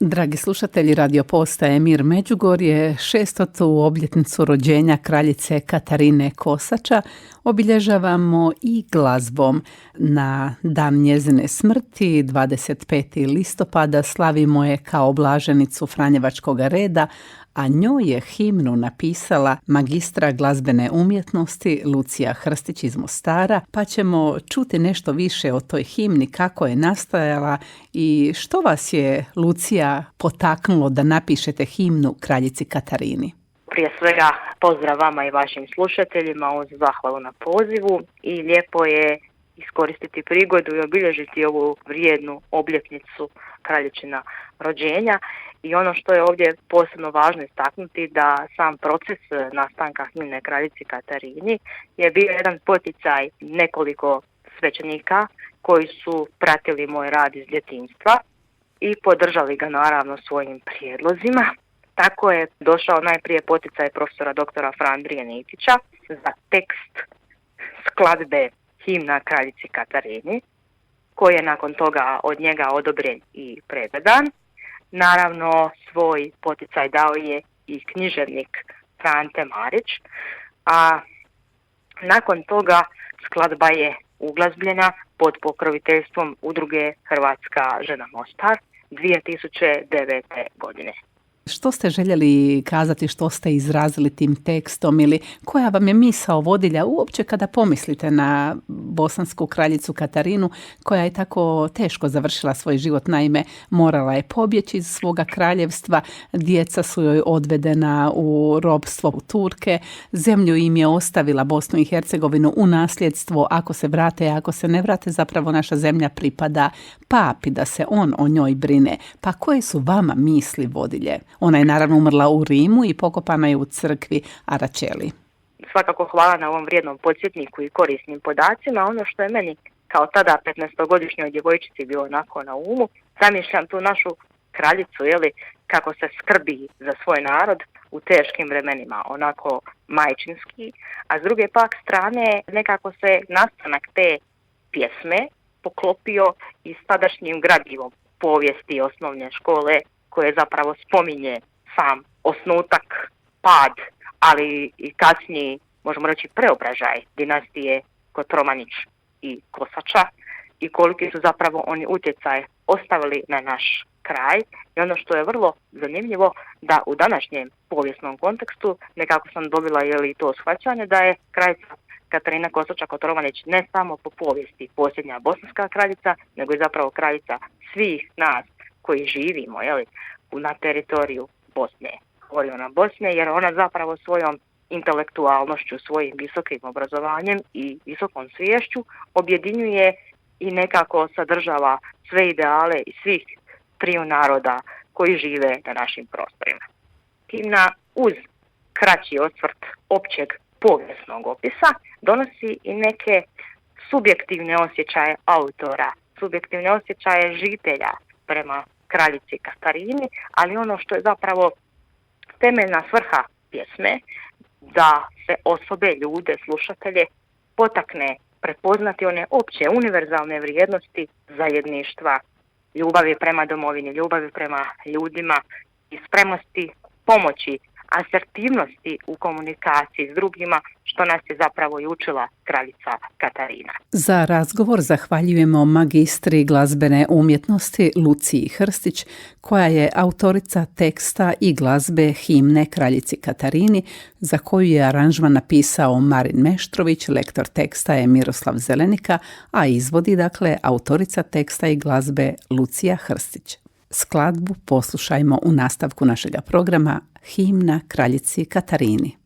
Dragi slušatelji Radio Postaje Mir Međugorje, 600. obljetnicu rođenja kraljice Katarine Kosača obilježavamo i glazbom. Na dan njezine smrti, 25. listopada, slavimo je kao blaženicu Franjevačkog reda, a njoj je himnu napisala magistra glazbene umjetnosti Lucija Hrstić iz Mostara, pa ćemo čuti nešto više o toj himni, kako je nastajala i što vas je, Lucija, potaknulo da napišete himnu kraljici Katarini. Prije svega pozdrav vama i vašim slušateljima uz zahvalu na pozivu i lijepo je iskoristiti prigodu i obilježiti ovu vrijednu obljetnicu kraljičina rođenja. I ono što je ovdje posebno važno istaknuti, da sam proces nastanka himne kraljici Katarini je bio jedan poticaj nekoliko svećenika koji su pratili moj rad iz djetinjstva i podržali ga naravno svojim prijedlozima. Tako je došao najprije poticaj profesora doktora Frandrije Nitića za tekst skladbe himna kraljici Katarini, koji je nakon toga od njega odobren i prevedan. Naravno, svoj poticaj dao je i književnik Frante Marić, a nakon toga skladba je uglazbljena pod pokroviteljstvom udruge Hrvatska žena Mostar 2009. godine. Što ste željeli kazati, što ste izrazili tim tekstom ili koja vam je misao vodilja uopće kada pomislite na bosansku kraljicu Katarinu, koja je tako teško završila svoj život? Naime, morala je pobjeći iz svoga kraljevstva, djeca su joj odvedena u ropstvo u Turke, zemlju im je ostavila, Bosnu i Hercegovinu, u nasljedstvo. Ako se vrate, ako se ne vrate, zapravo naša zemlja pripada papi, da se on o njoj brine. Pa koje su vama misli vodilje? Ona je naravno umrla u Rimu i pokopana je u crkvi Aračeli. Svakako hvala na ovom vrijednom podsjetniku i korisnim podacima. Ono što je meni kao tada 15-godišnjoj djevojčici bilo onako na umu, zamišljam tu našu kraljicu, kako se skrbi za svoj narod u teškim vremenima, onako majčinski, a s druge pak strane nekako se nastanak te pjesme poklopio i s tadašnjim gradivom povijesti osnovne škole, koje zapravo spominje sam osnutak, pad, ali i kasniji, možemo reći, preobražaj dinastije Kotromanić i Kosača i koliki su zapravo oni utjecaj ostavili na naš kraj. I ono što je vrlo zanimljivo, da u današnjem povijesnom kontekstu nekako sam dobila to shvaćanje da je kraljica Katarina Kosača Kotromanić ne samo po povijesti posljednja bosanska kraljica, nego i zapravo kraljica svih nas koji živimo na teritoriju Bosne. Govorimo na Bosne jer ona zapravo svojom intelektualnošću, svojim visokim obrazovanjem i visokom sviješću objedinjuje i nekako sadržava sve ideale i svih triju naroda koji žive na našim prostorima. Himna uz kraći osvrt općeg povijesnog opisa donosi i neke subjektivne osjećaje autora, subjektivne osjećaje žitelja prema kraljici Katarini, ali ono što je zapravo temeljna svrha pjesme, da se osobe, ljude, slušatelje potakne prepoznati one opće univerzalne vrijednosti zajedništva, ljubavi prema domovini, ljubavi prema ljudima i spremnosti pomoći, asertivnosti u komunikaciji s drugima, što nas je zapravo i učila kraljica Katarina. Za razgovor zahvaljujemo magistri glazbene umjetnosti Luciji Hrstić, koja je autorica teksta i glazbe himne kraljici Katarini, za koju je aranžman napisao Marin Meštrović, lektor teksta je Miroslav Zelenika, a izvodi autorica teksta i glazbe Lucija Hrstić. Skladbu poslušajmo u nastavku našega programa Himna kraljici Katarini.